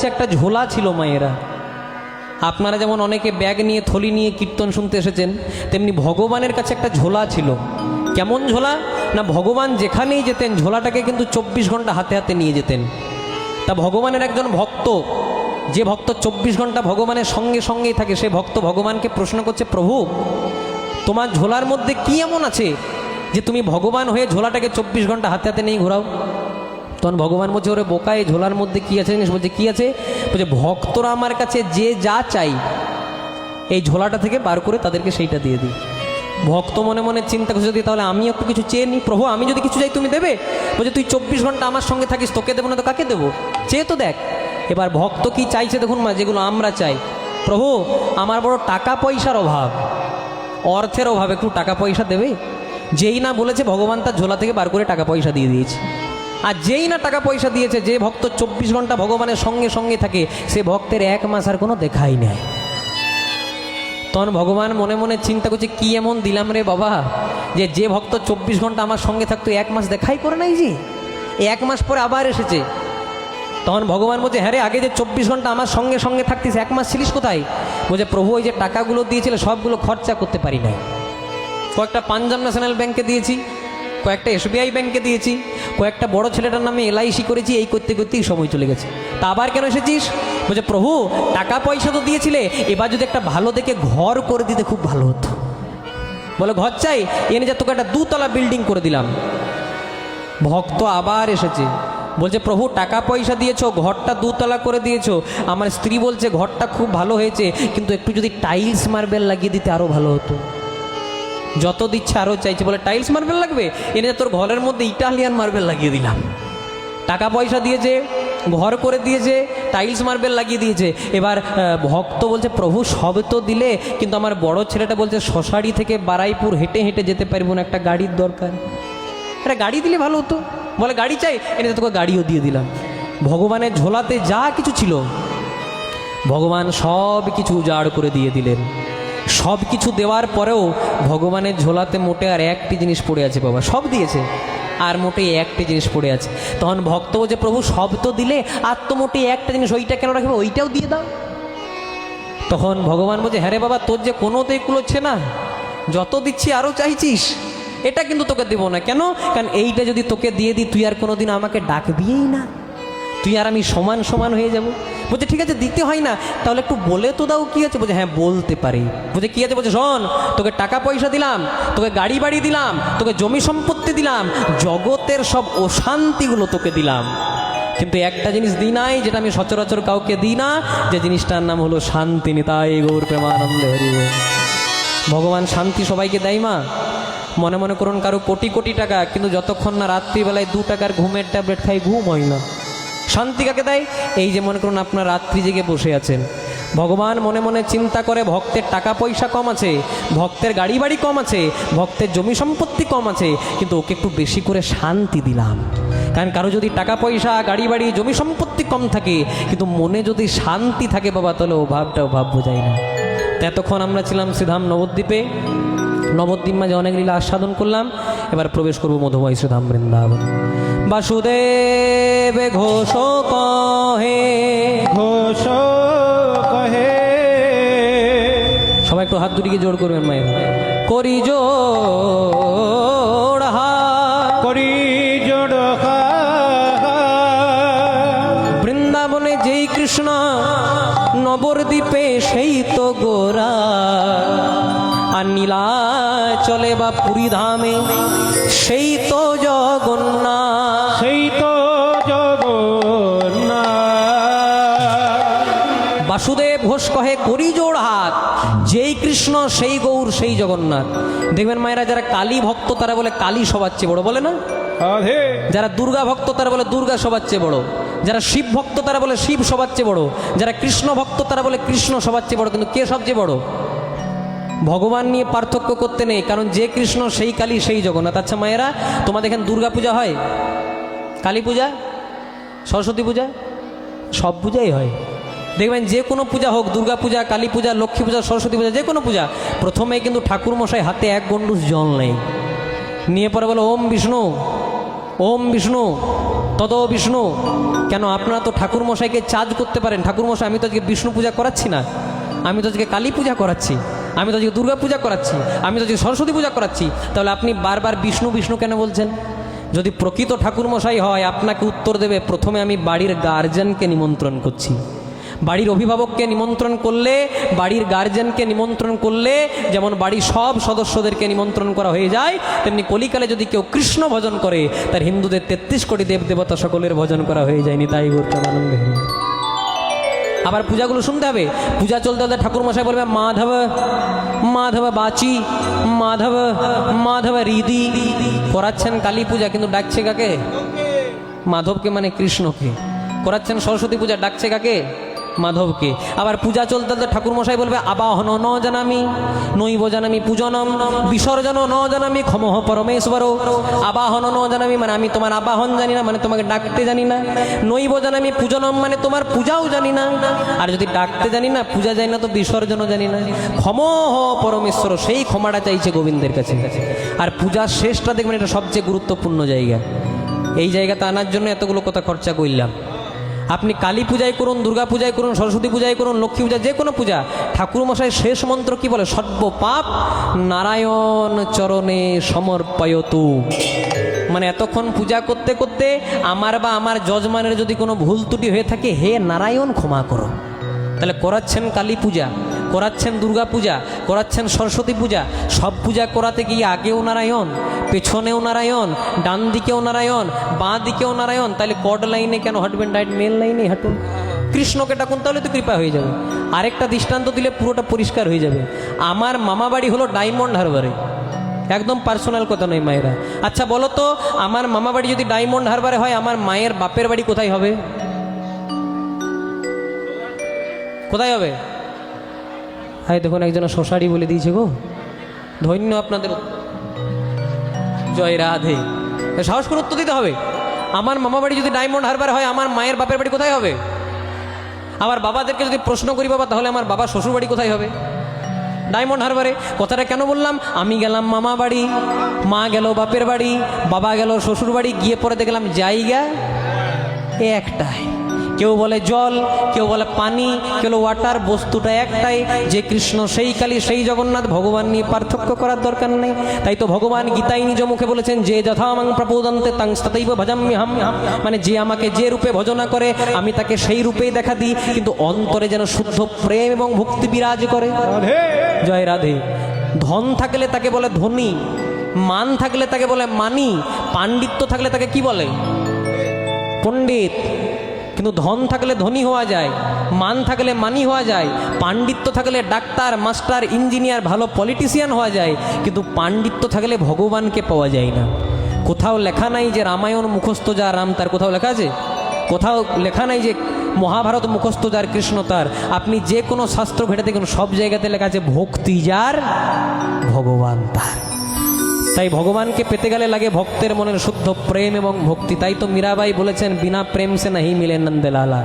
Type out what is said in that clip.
কাছে একটা ঝোলা ছিল মায়েরা। আপনারা যেমন অনেকে ব্যাগ নিয়ে থলি নিয়ে কীর্তন শুনতে এসেছেন, তেমনি ভগবানের কাছে একটা ঝোলা ছিল। কেমন ঝোলা না, ভগবান যেখানেই যেতেন ঝোলাটাকে কিন্তু 24 ঘন্টা হাতে হাতে নিয়ে যেতেন। তা ভগবানের একজন ভক্ত, যে ভক্ত 24 ঘন্টা ভগবানের সঙ্গে সঙ্গেই থাকে, সে ভক্ত ভগবানকে প্রশ্ন করছে, প্রভু তোমার ঝোলার মধ্যে কি এমন আছে যে তুমি ভগবান হয়ে ঝোলাটাকে 24 ঘন্টা হাতে হাতে নিয়ে ঘোরাও? তখন ভগবান বলছে, ওরে বোকা, এই ঝোলার মধ্যে কি আছে জিনিস? বলছে কি আছে? বলছে ভক্তরা আমার কাছে যে যা চাই এই ঝোলাটা থেকে বার করে তাদেরকে সেইটা দিয়ে দিই। ভক্ত মনে মনে চিন্তা করছে, যদি তাহলে আমি একটু কিছু চেয়ে নিই, প্রভু আমি যদি কিছু চাই তুমি দেবে? বলছে তুই 24 ঘন্টা আমার সঙ্গে থাকিস, তোকে দেবো না তো কাকে দেবো? চেয়ে তো দেখ। এবার ভক্ত কি চাইছে দেখুন মা, যেগুলো আমরা চাই, প্রভু আমার বড় টাকা পয়সার অভাব, অর্থের অভাব, একটু টাকা পয়সা দেবে? যেই না বলেছে ভগবান তার ঝোলা থেকে বার করে টাকা পয়সা দিয়ে দিয়েছে। আর যেই না টাকা পয়সা দিয়েছে, যে ভক্ত 24 ঘন্টা ভগবানের সঙ্গে সঙ্গে থাকে, সে ভক্তের 1 মাস আর কোনো দেখাই নেয়। তখন ভগবান মনে মনে চিন্তা করছে, কি এমন দিলাম রে বাবা যে ভক্ত 24 ঘন্টা আমার সঙ্গে থাকতো 1 মাস দেখাই করে নাই, যে 1 মাস পরে আবার এসেছে। তখন ভগবান বলছে, হ্যাঁ রে, আগে যে 24 ঘন্টা আমার সঙ্গে সঙ্গে থাকতিস 1 মাস ছিলিস কোথায়? বলছে প্রভু ওই যে টাকাগুলো দিয়েছিল সবগুলো খরচা করতে পারি নাই। কয়েকটা পাঞ্জাব ন্যাশনাল ব্যাংকে দিয়েছি, কয়েকটা SBI ব্যাংকে দিয়েছি, কয়েকটা বড় ছেলেটার নামে LIC করেছি, এই করতে করতেই সময় চলে গেছে। তা আবার কেন এসেছিস? বলছে প্রভু টাকা পয়সা তো দিয়েছিলে, এবার যদি একটা ভালো দেখে ঘর করে দিতে খুব ভালো হতো। বলে ঘর চাই, এনে যা তোকে একটা 2 তলা বিল্ডিং করে দিলাম। ভক্ত আবার এসেছে, বলছে প্রভু টাকা পয়সা দিয়েছো, ঘরটা 2 তলা করে দিয়েছো, আমার স্ত্রী বলছে ঘরটা খুব ভালো হয়েছে, কিন্তু একটু যদি টাইলস মার্বেল লাগিয়ে দিতে আরও ভালো হতো। যত দিচ্ছে আরও চাইছে, বলে টাইলস মার্বেল লাগবে, এনে তোর ঘরের মধ্যে ইটালিয়ান মার্বেল লাগিয়ে দিলাম। টাকা পয়সা দিয়েছে, ঘর করে দিয়েছে, টাইলস মার্বেল লাগিয়ে দিয়েছে। এবার ভক্ত বলছে প্রভু সব তো দিলে, কিন্তু আমার বড় ছেলেটা বলছে শশাড়ি থেকে বারাইপুর হেঁটে হেঁটে যেতে পারবো না, একটা গাড়ির দরকার। একটা গাড়ি দিলে ভালো হতো। বলে গাড়ি চাই, এনে তোকে গাড়িও দিয়ে দিলাম। ভগবানের ঝোলাতে যা কিছু ছিল ভগবান সব কিছু উজাড় করে দিয়ে দিলেন। সব কিছু দেওয়ার পরেও ভগবানের ঝোলাতে মোটে আর একটি জিনিস পড়ে আছে বাবা, সব দিয়েছে আর মোটে একটি জিনিস পড়ে আছে। তখন ভক্ত বলছে প্রভু সব তো দিলে, আর তো মোটে একটা জিনিস, ওইটা কেন রাখবে, ওইটাও দিয়ে দাও। তখন ভগবান বলছে, হ্যাঁ রে বাবা, তোর যে কোনোতেই কুলোচ্ছে না, যত দিচ্ছি আরও চাইছিস, এটা কিন্তু তোকে দেবো না। কেন? কারণ এইটা যদি তোকে দিয়ে দিই, তুই আর কোনোদিন আমাকে ডাকবিই না, তুই আর আমি সমান সমান হয়ে যাব। বলছে ঠিক আছে দিতে হয় না, তাহলে একটু বলে তো দাও কি আছে। বলছে হ্যাঁ বলতে পারি। বলছে কি আছে? বলছে শোন, তোকে টাকা পয়সা দিলাম, তোকে গাড়ি বাড়ি দিলাম, তোকে জমি সম্পত্তি দিলাম, জগতের সব অশান্তিগুলো তোকে দিলাম, কিন্তু একটা জিনিস দিই নাই, যেটা আমি সচরাচর কাউকে দিই না, যে জিনিসটার নাম হলো শান্তি। নিতাই গৌর প্রেমানন্দে হরি বল। ভগবান শান্তি সবাইকে দেয় মা। মনে মনে করুন কারো কোটি কোটি টাকা, কিন্তু যতক্ষণ না রাত্রিবেলায় 2 টাকার ঘুমের ট্যাবলেট খাই, ঘুম হয় না। শান্তি কাকে দেয়? এই যে মনে করুন আপনার রাত্রি জেগে বসে আছেন, ভগবান মনে মনে চিন্তা করে ভক্তের টাকা পয়সা কম আছে, ভক্তের গাড়ি বাড়ি কম আছে, ভক্তের জমি সম্পত্তি কম আছে, কিন্তু ওকে একটু বেশি করে শান্তি দিলাম। কারণ কারো যদি টাকা পয়সা গাড়ি বাড়ি জমি সম্পত্তি কম থাকে, কিন্তু মনে যদি শান্তি থাকে বাবা, তাহলে অভাব বোঝায় না। এতক্ষণ আমরা ছিলাম শ্রীধাম নবদ্বীপে। নবদ্বীপ মাঝে অনেক লীলা আস্বাদন করলাম। এবার প্রবেশ করব মধুময় শ্রীধাম বৃন্দাবন। বাসুদেব ঘোষ কহে, ঘোষ কহে, সবাই একটু হাত দুটিকে জোর করবেন মায়ের, করি জোড় হাত, করি জোড় হাত। বৃন্দাবনে যেই কৃষ্ণ, নবদ্বীপে সেই তো গোরা, আর নীলাচলে বা পুরী ধামে সেই তো জগন্নাথ, সেই তো জগন্নাথ। বাসুদেব ঘোষ কহে করি জোড় হাত, যেই কৃষ্ণ সেই গৌর সেই জগন্নাথ। দেখবেন মায়েরা, যারা কালী ভক্ত তারা বলে কালী সবার চেয়ে বড়, বলে না? যারা দুর্গা ভক্ত তারা বলে দুর্গা সবার চেয়ে বড়, যারা শিব ভক্ত তারা বলে শিব সবার চেয়ে বড়, যারা কৃষ্ণ ভক্ত তারা বলে কৃষ্ণ সবার চেয়ে বড়। কিন্তু কে সবচেয়ে বড়? ভগবান নিয়ে পার্থক্য করতে নেই, কারণ যে কৃষ্ণ সেই কালী সেই জগন্নাথ। আচ্ছা মায়েরা, তোমাদের এখানে দুর্গা পূজা হয়, কালী পূজা, সরস্বতী পূজা, সব পূজাই হয়। দেখবেন যে কোনো পূজা হোক, দুর্গা পূজা, কালী পূজা, লক্ষ্মী পূজা, সরস্বতী পূজা, যে কোনো পূজা, প্রথমে কিন্তু ঠাকুর মশাই হাতে 1 গণ্ডুষ জল নেই, নিয়ে পরে বলে ওম বিষ্ণু, ওম বিষ্ণু। তত বিষ্ণু। কেন আপনারা তো ঠাকুর মশাইকে চার্জ করতে পারেন, ঠাকুর মশাই আমি তো আজকে বিষ্ণু পূজা করাচ্ছি না, আমি তো আজকে কালী পূজা করাচ্ছি, আমি তো আজকে দুর্গা পূজা করাচ্ছি, আমি তো আজকে সরস্বতী পূজা করাচ্ছি, তাহলে আপনি বারবার বিষ্ণু বিষ্ণু কেন বলছেন? যদি প্রকৃত ঠাকুর মশাই হয় আপনাকে উত্তর দেবে, প্রথমে আমি বাড়ির গার্জেনকে নিমন্ত্রণ করছি। বাড়ির অভিভাবককে নিমন্ত্রণ করলে, বাড়ির গার্জেনকে নিমন্ত্রণ করলে যেমন বাড়ির সব সদস্যদেরকে নিমন্ত্রণ করা হয়ে যায়, তেমনি কলিকালে যদি কেউ কৃষ্ণ ভজন করে তার হিন্দুদের 33 কোটি দেব দেবতা সকলের ভজন করা হয়ে যায়নি। তাই আনন্দ। আবার পূজাগুলো শুনতে হবে, পূজা চলতে চলতে ঠাকুর মশাই বলবে মাধব মাধব বাচি, মাধব মাধব হৃদি। করাচ্ছেন কালী পূজা কিন্তু ডাকছে কাকে? মাধবকে, মানে কৃষ্ণকে। করাচ্ছেন সরস্বতী পূজা, ডাকছে কাকে? মাধবকে। আবার পূজা চলতে চলতে ঠাকুর মশাই বলবে আবাহন ন জানামি নৈব জানামি পূজনম, বিসর্জন ন জানামি ক্ষমহ পরমেশ্বর। আবাহন ন জানামি মানে আমি তোমার আবাহন জানি না, মানে তোমাকে ডাকতে জানি না। নৈব জানামি পূজনম মানে তোমার পূজাও জানি না। আর যদি ডাকতে জানি না, পূজা জানি না, তো বিসর্জনও জানি না। ক্ষমহ পরমেশ্বর, সেই ক্ষমাটা চাইছে গোবিন্দের কাছে। আর পূজার শেষটা দেখবেন এটা সবচেয়ে গুরুত্বপূর্ণ জায়গা। এই জায়গাতে আনার জন্য এতগুলো কথা খরচা করলাম। আপনি কালী পূজায় করুন, দুর্গা পূজায় করুন, সরস্বতী পূজায় করুন, লক্ষ্মী পূজা, যে কোনো পূজা, ঠাকুর মশাই শেষ মন্ত্র কি বলে? সর্ব পাপ নারায়ণ চরণে সমর্পয়তু। মানে এতক্ষণ পূজা করতে করতে আমার বা আমার যজমানের যদি কোনো ভুল ত্রুটি হয়ে থাকে, হে নারায়ণ ক্ষমা করো। তাহলে করাচ্ছেন কালী পূজা, করাচ্ছেন দুর্গা পূজা, করাচ্ছেন সরস্বতী পূজা, সব পূজা করাতে গিয়ে আগেও নারায়ণ, পেছনেও নারায়ণ, ডান দিকেও নারায়ণ, বাঁ দিকেও নারায়ণ। তাহলে কড লাইনে কেন হাঁটবেন? ডাইরেক্ট মেল লাইনে হাঁটুন, কৃষ্ণকে ডাকুন, তাহলে তো কৃপা হয়ে যাবে। আরেকটা দৃষ্টান্ত দিলে পুরোটা পরিষ্কার হয়ে যাবে। আমার মামা বাড়ি হলো ডায়মন্ড হারবারে, একদম পার্সোনাল কথা নয় মায়েরা। আচ্ছা বলো তো, আমার মামা বাড়ি যদি ডায়মন্ড হারবারে হয়, আমার মায়ের বাপের বাড়ি কোথায় হবে? কোথায় হবে? হাই দেখুন, একজন শশারি বলে দিয়েছে গো, ধন্য আপনাদের। জয় রাধে। সাহস করে উত্তর দিতে হবে। আমার মামা বাড়ি যদি ডায়মন্ড হারবার হয়, আমার মায়ের বাপের বাড়ি কোথায় হবে? আবার বাবাদেরকে যদি প্রশ্ন করি, বাবা তাহলে আমার বাবা শ্বশুর বাড়ি কোথায় হবে? ডায়মন্ড হারবারে। কথাটা কেন বললাম? আমি গেলাম মামা বাড়ি, মা গেল বাপের বাড়ি, বাবা গেল শ্বশুর বাড়ি, গিয়ে পরে দেখলাম জায়গা একটাই। কেউ বলে জল, কেউ বলে পানি, কেউ ওয়াটার, বস্তুটা একটাই, যে কৃষ্ণ সেই কালী সেই জগন্নাথ। ভগবান নিয়ে পার্থক্য করার দরকার নেই। তাই তো ভগবান গীতায় নিজ মুখে বলেছেন, যে যথামাং প্রপোদন্তে তাং তথৈব ভজাম্যহম। মানে যে আমাকে যে রূপে ভজনা করে আমি তাকে সেই রূপেই দেখা দিই, কিন্তু অন্তরে যেন শুদ্ধ প্রেম এবং ভক্তি বিরাজ করে। জয় রাধে। ধন থাকলে তাকে বলে ধনী, মান থাকলে তাকে বলে মানি, পাণ্ডিত্য থাকলে তাকে কি বলে? পণ্ডিত। কিন্তু ধন থাকলে ধনী হওয়া যায়, মান থাকলে মানি হওয়া যায়, পাণ্ডিত্য থাকলে ডাক্তার, মাস্টার, ইঞ্জিনিয়ার, ভালো পলিটিশিয়ান হওয়া যায়, কিন্তু পাণ্ডিত্য থাকলে ভগবানকে পাওয়া যায় না। কোথাও লেখা নাই যে রামায়ণ মুখস্থ যা রাম তার, কোথাও লেখা আছে? কোথাও লেখা নাই যে মহাভারত মুখস্থ যার কৃষ্ণ তার। আপনি যে কোনো শাস্ত্র ঘেটে দেখুন, সব জায়গাতে লেখা আছে ভক্তি যার ভগবান তার। তাই ভগবানকে পেতে গেলে লাগে ভক্তের মনের শুদ্ধ প্রেম এবং ভক্তি। তাই তো মীরাবাই বলেছেন, বিনা প্রেম সে নাহি মিলে নন্দলালা।